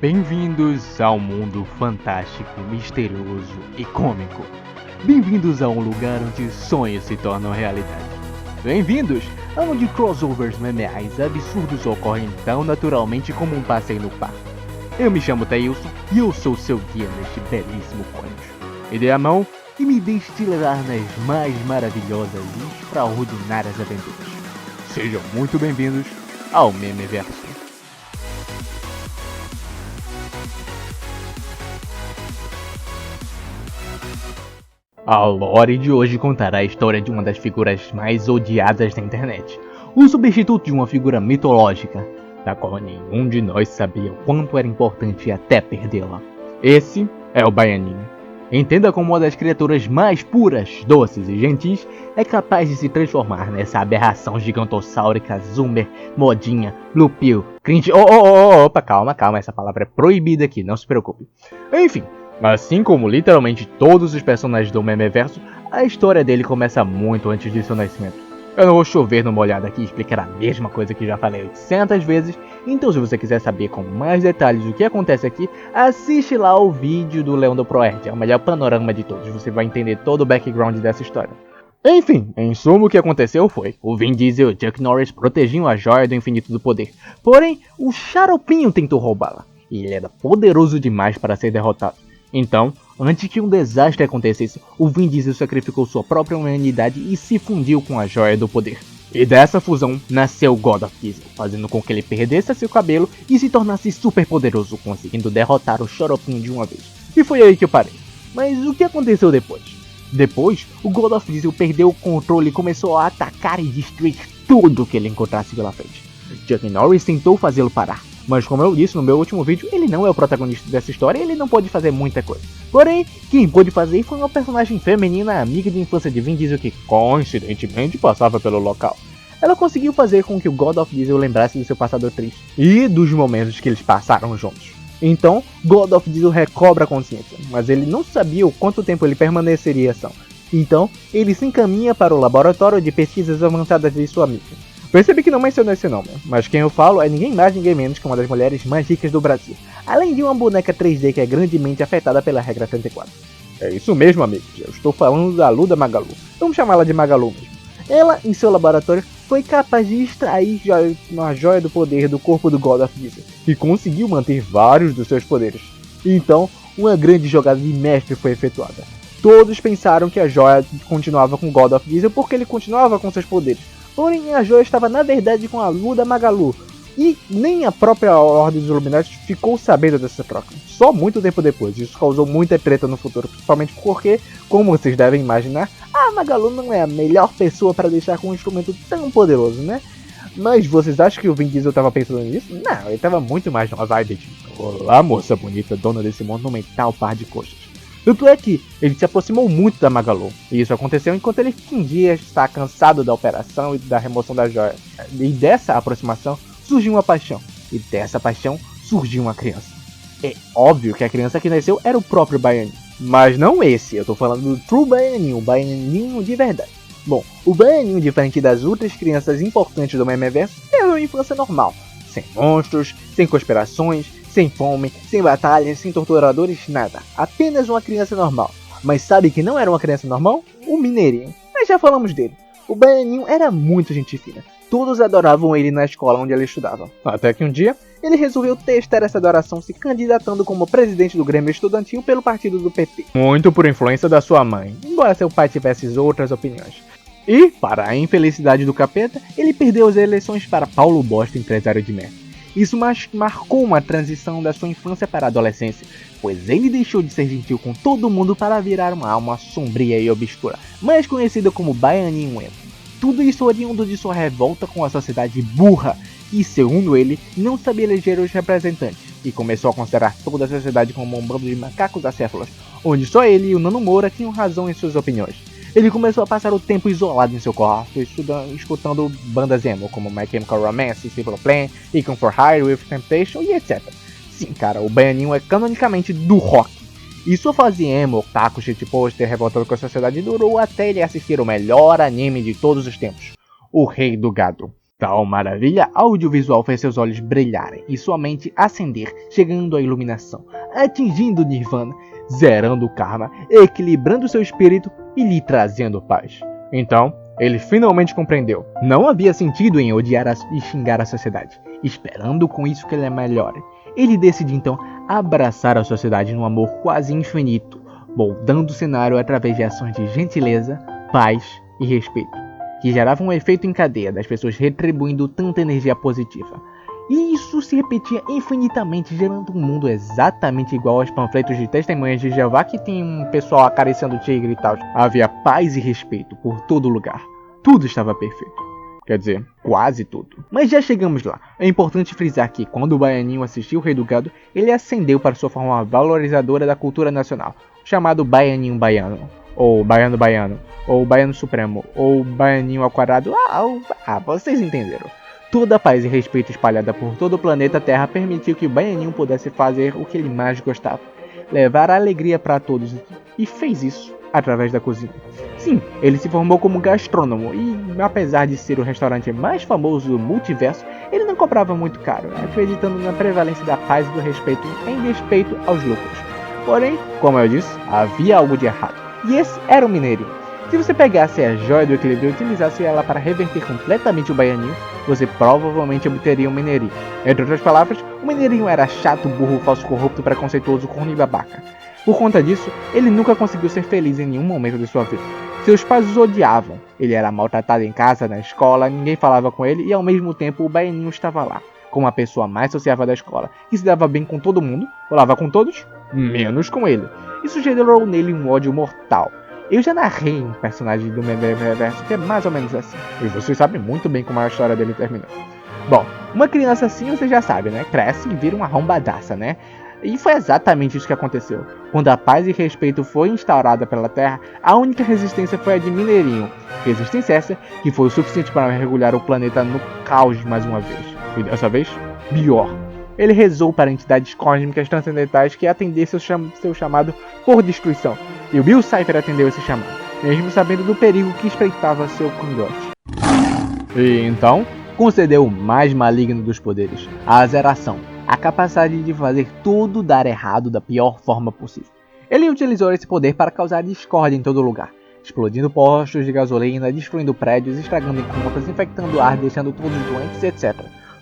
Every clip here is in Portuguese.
Bem-vindos ao mundo fantástico, misterioso e cômico. Bem-vindos a um lugar onde sonhos se tornam realidade. Bem-vindos aonde crossovers memeais absurdos ocorrem tão naturalmente como um passeio no parque. Eu me chamo Thailson e eu sou seu guia neste belíssimo conto. Me dê a mão e me deixe te levar nas mais maravilhosas e extraordinárias aventuras. Sejam muito bem-vindos ao Memeverso. A lore de hoje contará a história de uma das figuras mais odiadas da internet, o substituto de uma figura mitológica, da qual nenhum de nós sabia o quanto era importante até perdê-la. Esse é o Baianinho. Entenda como uma das criaturas mais puras, doces e gentis é capaz de se transformar nessa aberração gigantossáurica, zoomer, modinha, blue pill, cringe... Opa, calma, essa palavra é proibida aqui, não se preocupe. Enfim. Assim como literalmente todos os personagens do Memeverso, a história dele começa muito antes de seu nascimento. Eu não vou chover numa olhada aqui e explicar a mesma coisa que já falei 800 vezes, então se você quiser saber com mais detalhes o que acontece aqui, assiste lá o vídeo do Leão do Proerd, é o melhor panorama de todos, você vai entender todo o background dessa história. Enfim, em suma o que aconteceu foi, o Vin Diesel e Chuck Norris protegiam a joia do infinito do poder, porém o Xaropinho tentou roubá-la, e ele era poderoso demais para ser derrotado. Então, antes que um desastre acontecesse, o Vin Diesel sacrificou sua própria humanidade e se fundiu com a Joia do Poder. E dessa fusão nasceu God of Diesel, fazendo com que ele perdesse seu cabelo e se tornasse super poderoso, conseguindo derrotar o Xaropinho de uma vez. E foi aí que eu parei. Mas o que aconteceu depois? Depois, o God of Diesel perdeu o controle e começou a atacar e destruir tudo que ele encontrasse pela frente. Chuck Norris tentou fazê-lo parar. Mas como eu disse no meu último vídeo, ele não é o protagonista dessa história e ele não pode fazer muita coisa. Porém, quem pôde fazer foi uma personagem feminina amiga de infância de Vin Diesel que coincidentemente passava pelo local. Ela conseguiu fazer com que o God of Diesel lembrasse do seu passado triste e dos momentos que eles passaram juntos. Então, God of Diesel recobra a consciência, mas ele não sabia o quanto tempo ele permaneceria são. Então, ele se encaminha para o laboratório de pesquisas avançadas de sua amiga. Percebi que não mencionou esse nome, mas quem eu falo é ninguém mais ninguém menos que uma das mulheres mais ricas do Brasil, além de uma boneca 3D que é grandemente afetada pela regra 34. É isso mesmo, amigos, eu estou falando da Luda Magalu, vamos chamá-la de Magalu mesmo. Ela, em seu laboratório, foi capaz de extrair uma joia do poder do corpo do God of Diesel, e conseguiu manter vários dos seus poderes. Então, uma grande jogada de mestre foi efetuada. Todos pensaram que a joia continuava com God of Diesel porque ele continuava com seus poderes. Porém, a joia estava na verdade com a Luda Magalu, e nem a própria Ordem dos Illuminati ficou sabendo dessa troca, só muito tempo depois. Isso causou muita treta no futuro, principalmente porque, como vocês devem imaginar, a Magalu não é a melhor pessoa para deixar com um instrumento tão poderoso, né? Mas vocês acham que o Vin Diesel estava pensando nisso? Não, ele estava muito mais numa vibe de olá moça bonita, dona desse monumental par de coxas. Tanto é que ele se aproximou muito da Magalu, e isso aconteceu enquanto ele fingia estar cansado da operação e da remoção da joia. E dessa aproximação surgiu uma paixão, e dessa paixão surgiu uma criança. É óbvio que a criança que nasceu era o próprio Baianinho, mas não esse, eu tô falando do True Baianinho, o Baianinho de verdade. Bom, o Baianinho, diferente das outras crianças importantes do Memeverso, é uma infância normal, sem monstros, sem conspirações, sem fome, sem batalhas, sem torturadores, nada. Apenas uma criança normal. Mas sabe que não era uma criança normal? O Mineirinho. Mas já falamos dele. O Baianinho era muito gente fina. Todos adoravam ele na escola onde ele estudava. Até que um dia, ele resolveu testar essa adoração se candidatando como presidente do Grêmio Estudantil pelo partido do PT. Muito por influência da sua mãe, embora seu pai tivesse outras opiniões. E, para a infelicidade do capeta, ele perdeu as eleições para Paulo Bosta, empresário de merda. Isso marcou uma transição da sua infância para a adolescência, pois ele deixou de ser gentil com todo mundo para virar uma alma sombria e obscura, mais conhecida como Baianinho Emo. Tudo isso oriundo de sua revolta com a sociedade burra, e segundo ele, não sabia eleger os representantes, e começou a considerar toda a sociedade como um bando de macacos acéfalos, onde só ele e o Nano Moura tinham razão em suas opiniões. Ele começou a passar o tempo isolado em seu quarto, escutando bandas emo, como My Chemical Romance, Simple Plan, Icon for Hire, With Temptation e etc. Sim, cara, o Baianinho é canonicamente do rock. E sua fase emo, otaku, shitposter, revoltado com a sociedade durou até ele assistir o melhor anime de todos os tempos, O Rei do Gado. Tal maravilha audiovisual fez seus olhos brilharem e sua mente acender, chegando à iluminação, atingindo o Nirvana, zerando o karma, equilibrando seu espírito e lhe trazendo paz. Então, ele finalmente compreendeu. Não havia sentido em odiar e xingar a sociedade, esperando com isso que ele melhore. Ele decide então abraçar a sociedade num amor quase infinito, moldando o cenário através de ações de gentileza, paz e respeito, que geravam um efeito em cadeia das pessoas retribuindo tanta energia positiva. E isso se repetia infinitamente, gerando um mundo exatamente igual aos panfletos de testemunhas de Jeová que tem um pessoal acariciando o tigre e tal. Havia paz e respeito por todo lugar. Tudo estava perfeito. Quer dizer, quase tudo. Mas já chegamos lá. É importante frisar que, quando o Baianinho assistiu o Rei do Gado, ele ascendeu para sua forma valorizadora da cultura nacional, chamado Baianinho Baiano, ou Baiano Baiano, ou Baiano Supremo, ou Baianinho ao quadrado. Vocês entenderam. Toda a paz e respeito espalhada por todo o planeta Terra permitiu que o Baianinho pudesse fazer o que ele mais gostava, levar a alegria para todos, e fez isso através da cozinha. Sim, ele se formou como gastrônomo e, apesar de ser o restaurante mais famoso do multiverso, ele não cobrava muito caro, acreditando na prevalência da paz e do respeito em respeito aos lucros. Porém, como eu disse, havia algo de errado, e esse era o Mineirinho. Se você pegasse a joia do equilíbrio e utilizasse ela para reverter completamente o Baianinho, você provavelmente obteria um Mineirinho. Entre outras palavras, o Mineirinho era chato, burro, falso, corrupto, preconceituoso, corno e babaca. Por conta disso, ele nunca conseguiu ser feliz em nenhum momento de sua vida. Seus pais os odiavam, ele era maltratado em casa, na escola, ninguém falava com ele e ao mesmo tempo o Baianinho estava lá, como a pessoa mais sociável da escola, que se dava bem com todo mundo, falava com todos, menos com ele. Isso gerou nele um ódio mortal. Eu já narrei um personagem do Memeverso que é mais ou menos assim, e vocês sabem muito bem como a história dele terminou. Bom, uma criança assim você já sabe, né? Cresce e vira uma arrombadaça, né? E foi exatamente isso que aconteceu. Quando a paz e respeito foi instaurada pela Terra, a única resistência foi a de Mineirinho. Resistência essa que foi o suficiente para mergulhar o planeta no caos mais uma vez. E dessa vez, pior. Ele rezou para entidades cósmicas transcendentais que atendessem seu chamado por destruição. E o Bill Cipher atendeu esse chamado, mesmo sabendo do perigo que espreitava seu cangote. E então, concedeu o mais maligno dos poderes, a azeração, a capacidade de fazer tudo dar errado da pior forma possível. Ele utilizou esse poder para causar discórdia em todo lugar, explodindo postos de gasolina, destruindo prédios, estragando encontros, infectando o ar, deixando todos doentes, etc.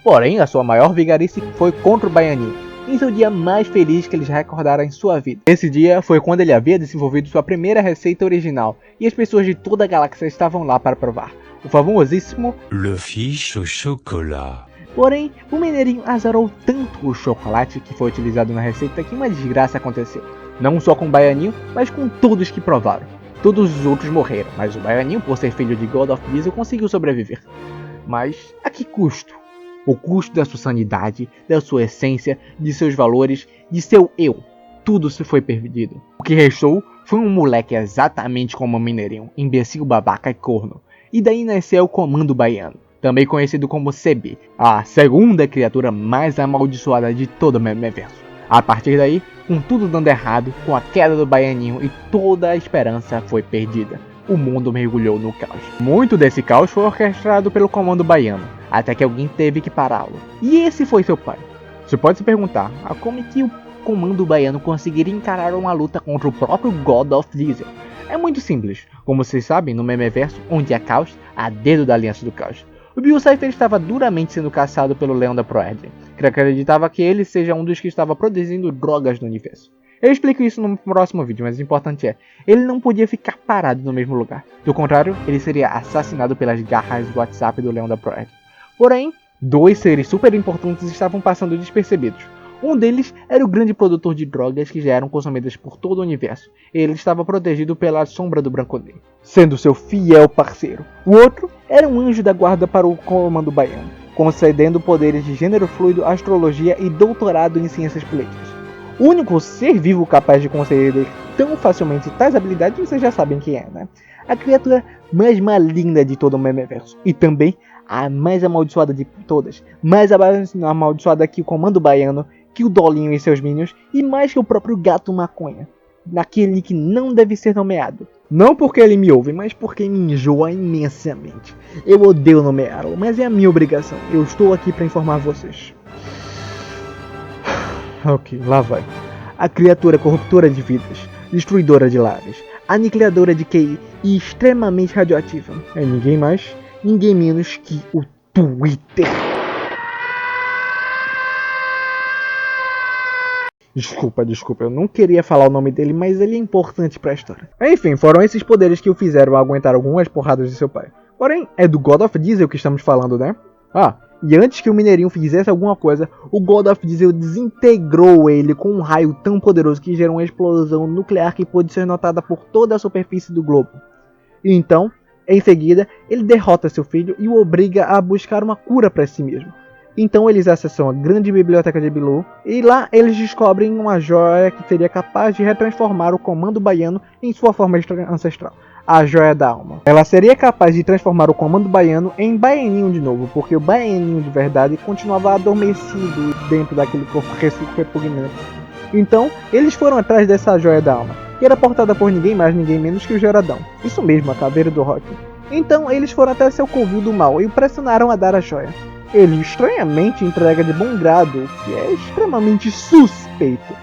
Porém, a sua maior vigarice foi contra o Baianinho, em seu dia mais feliz que ele já recordara em sua vida. Esse dia foi quando ele havia desenvolvido sua primeira receita original, e as pessoas de toda a galáxia estavam lá para provar. O famosíssimo Le Fiche au chocolat. Porém, o Mineirinho azarou tanto o chocolate que foi utilizado na receita que uma desgraça aconteceu. Não só com o Baianinho, mas com todos que provaram. Todos os outros morreram, mas o Baianinho, por ser filho de God of Diesel, conseguiu sobreviver. Mas a que custo? O custo da sua sanidade, da sua essência, de seus valores, de seu eu. Tudo se foi perdido. O que restou foi um moleque exatamente como o Mineirinho, imbecil, babaca e corno. E daí nasceu o Comando Baiano, também conhecido como CB, a segunda criatura mais amaldiçoada de todo o Memeverso. A partir daí, com tudo dando errado, com a queda do Baianinho e toda a esperança foi perdida, o mundo mergulhou no caos. Muito desse caos foi orquestrado pelo Comando Baiano, até que alguém teve que pará-lo. E esse foi seu pai. Você pode se perguntar, como é que o Comando Baiano conseguiria encarar uma luta contra o próprio God of Diesel? É muito simples. Como vocês sabem, no Memeverso, onde há caos, há dedo da Aliança do Caos. O Bill Cipher estava duramente sendo caçado pelo Leão da Proerd, que acreditava que ele seja um dos que estava produzindo drogas no universo. Eu explico isso no próximo vídeo, mas o importante é, ele não podia ficar parado no mesmo lugar. Do contrário, ele seria assassinado pelas garras do WhatsApp do Leão da Proerd. Porém, dois seres super importantes estavam passando despercebidos. Um deles era o grande produtor de drogas que já eram consumidas por todo o universo. Ele estava protegido pela sombra do Branco Negro, sendo seu fiel parceiro. O outro era um anjo da guarda para o Comando Baiano, concedendo poderes de gênero fluido, astrologia e doutorado em ciências políticas. O único ser vivo capaz de conceder tão facilmente tais habilidades, vocês já sabem quem é, né? A criatura mais maligna de todo o Memeverso. E também a mais amaldiçoada de todas. Mais amaldiçoada que o Comando Baiano, que o Dolinho e seus minions, e mais que o próprio Gato Maconha. naquele que não deve ser nomeado. Não porque ele me ouve, mas porque me enjoa imensamente. Eu odeio nomeá-lo, mas é a minha obrigação. Eu estou aqui para informar vocês. Ok, lá vai. A criatura corruptora de vidas, destruidora de lares, aniquiladora de QI e extremamente radioativa. É ninguém mais, ninguém menos que o Twitter. Desculpa, eu não queria falar o nome dele, mas ele é importante pra história. Enfim, foram esses poderes que o fizeram aguentar algumas porradas de seu pai. Porém, é do God of Diesel que estamos falando, né? E antes que o Mineirinho fizesse alguma coisa, o God of Diesel desintegrou ele com um raio tão poderoso que gerou uma explosão nuclear que pôde ser notada por toda a superfície do globo. E então, em seguida, ele derrota seu filho e o obriga a buscar uma cura para si mesmo. Então eles acessam a grande biblioteca de Bilu e lá eles descobrem uma joia que seria capaz de retransformar o Comando Baiano em sua forma ancestral, a Joia da Alma. Ela seria capaz de transformar o Comando Baiano em Baianinho de novo, porque o Baianinho de verdade continuava adormecido dentro daquele corpo repugnante. Então eles foram atrás dessa Joia da Alma, que era portada por ninguém mais, ninguém menos que o Geradão. Isso mesmo, a caveira do Rock. Então eles foram até seu covil do mal e o pressionaram a dar a joia. Ele estranhamente entrega de bom grado, o que é extremamente suspeito.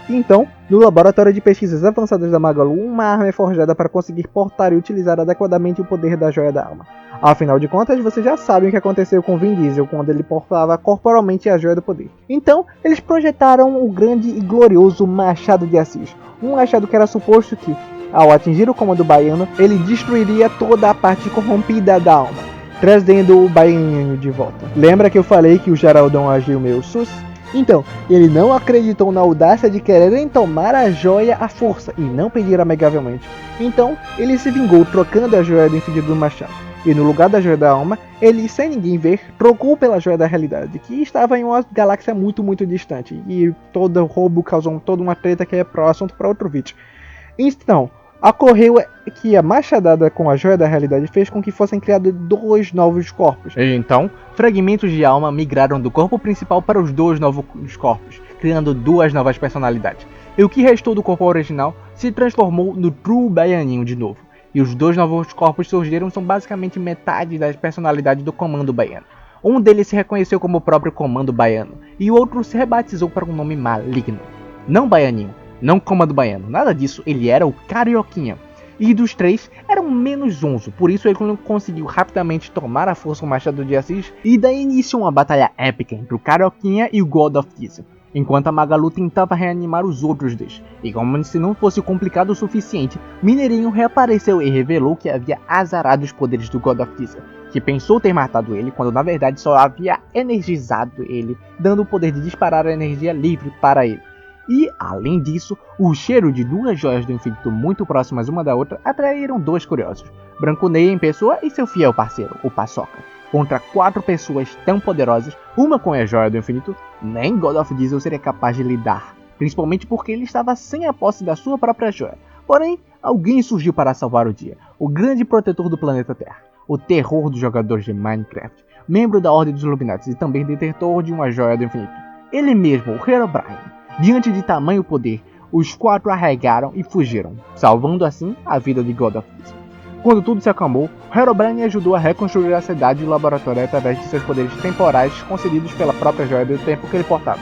Então, no laboratório de pesquisas avançadas da Magalu, uma arma é forjada para conseguir portar e utilizar adequadamente o poder da Joia da Alma. Afinal de contas, vocês já sabem o que aconteceu com Vin Diesel quando ele portava corporalmente a Joia do Poder. Então, eles projetaram o grande e glorioso Machado de Assis, um machado que era suposto que, ao atingir o Comando Baiano, ele destruiria toda a parte corrompida da alma, trazendo o Baianinho de volta. Lembra que eu falei que o Geraldão agiu meio sus? Então, ele não acreditou na audácia de quererem tomar a joia à força e não pedir amigavelmente. Então, ele se vingou trocando a joia do infinito do machado. E no lugar da joia da alma, ele, sem ninguém ver, trocou pela joia da realidade, que estava em uma galáxia muito, muito distante. E todo o roubo causou toda uma treta que é pro assunto para outro vídeo. Então, ocorreu que a machadada com a joia da realidade fez com que fossem criados 2 novos corpos. Então, fragmentos de alma migraram do corpo principal para os 2 novos corpos, criando 2 novas personalidades. E o que restou do corpo original se transformou no True Baianinho de novo. E os 2 novos corpos surgiram são basicamente metade das personalidades do Comando Baiano. Um deles se reconheceu como o próprio Comando Baiano, e o outro se rebatizou para um nome maligno. Não Baianinho, não Comando Baiano, nada disso, ele era o Carioquinha. E dos 3, era o menos zonzo, por isso ele conseguiu rapidamente tomar à força o Machado de Assis e dar início a uma batalha épica entre o Carioquinha e o God of Diesel, enquanto a Magalu tentava reanimar os outros 2. E como se não fosse complicado o suficiente, Mineirinho reapareceu e revelou que havia azarado os poderes do God of Diesel, que pensou ter matado ele quando na verdade só havia energizado ele, dando o poder de disparar a energia livre para ele. E, além disso, o cheiro de 2 joias do infinito muito próximas uma da outra atraíram 2 curiosos, Branco Ney em pessoa e seu fiel parceiro, o Paçoca. Contra 4 pessoas tão poderosas, uma com a joia do infinito, nem God of Diesel seria capaz de lidar, principalmente porque ele estava sem a posse da sua própria joia. Porém, alguém surgiu para salvar o dia, o grande protetor do planeta Terra, o terror dos jogadores de Minecraft, membro da Ordem dos Illuminati e também detentor de uma joia do infinito. Ele mesmo, o Herobrine. Diante de tamanho poder, os 4 arregaram e fugiram, salvando assim a vida de God of Diesel. Quando tudo se acalmou, Herobrine ajudou a reconstruir a cidade e o laboratório através de seus poderes temporais concedidos pela própria joia do tempo que ele portava.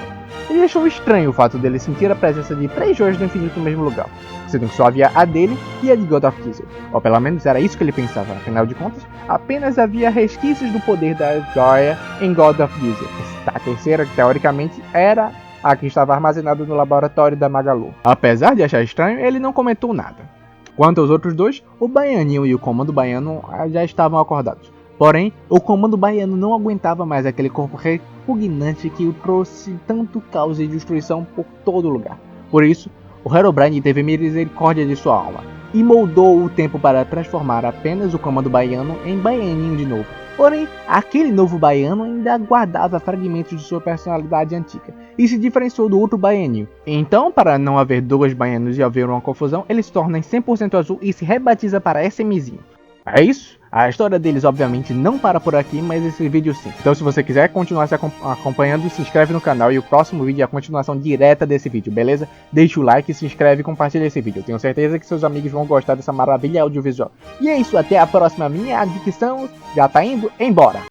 Ele achou estranho o fato dele sentir a presença de 3 joias do infinito no mesmo lugar, sendo que só havia a dele e a de God of Diesel, ou pelo menos era isso que ele pensava, afinal de contas, apenas havia resquícios do poder da joia em God of Diesel. A terceira, teoricamente, era a que estava armazenada no laboratório da Magalu. Apesar de achar estranho, ele não comentou nada. Quanto aos outros 2, o Baianinho e o Comando Baiano já estavam acordados. Porém, o Comando Baiano não aguentava mais aquele corpo repugnante que o trouxe tanto caos e destruição por todo lugar. Por isso, o Herobrine teve misericórdia de sua alma e moldou o tempo para transformar apenas o Comando Baiano em Baianinho de novo. Porém, aquele novo Baiano ainda guardava fragmentos de sua personalidade antiga e se diferenciou do outro Baianinho. Então, para não haver 2 Baianos e haver uma confusão, ele se torna em 100% azul e se rebatiza para SMzinho. É isso. A história deles obviamente não para por aqui, mas esse vídeo sim. Então se você quiser continuar se acompanhando, se inscreve no canal e o próximo vídeo é a continuação direta desse vídeo, beleza? Deixa o like, se inscreve e compartilha esse vídeo. Eu tenho certeza que seus amigos vão gostar dessa maravilha audiovisual. E é isso, até a próxima. Minha dicção já tá indo embora.